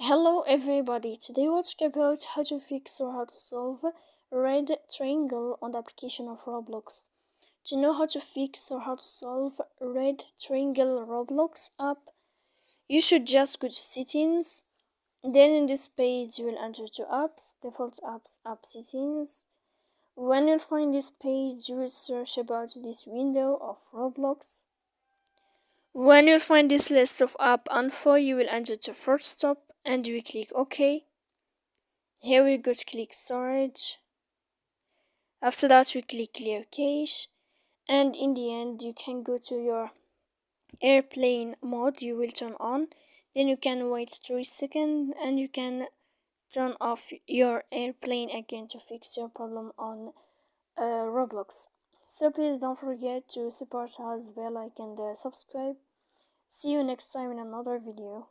Hello everybody, today we'll talk about how to fix or how to solve red triangle on the application of Roblox. To know how to fix or how to solve red triangle Roblox app, you should just go to settings. Then in this page you will enter to apps, default apps, app settings. When you'll find this page, you will search about this window of Roblox. When you'll find this list of app info, you will enter to first stop and you will click OK. Here we go to click storage. After that we click clear cache, and in the end you can go to your airplane mode. You will turn on, then you can wait 3 seconds and you can turn off your airplane again to fix your problem on Roblox. So please don't forget to support us by like and subscribe. See you next time in another video.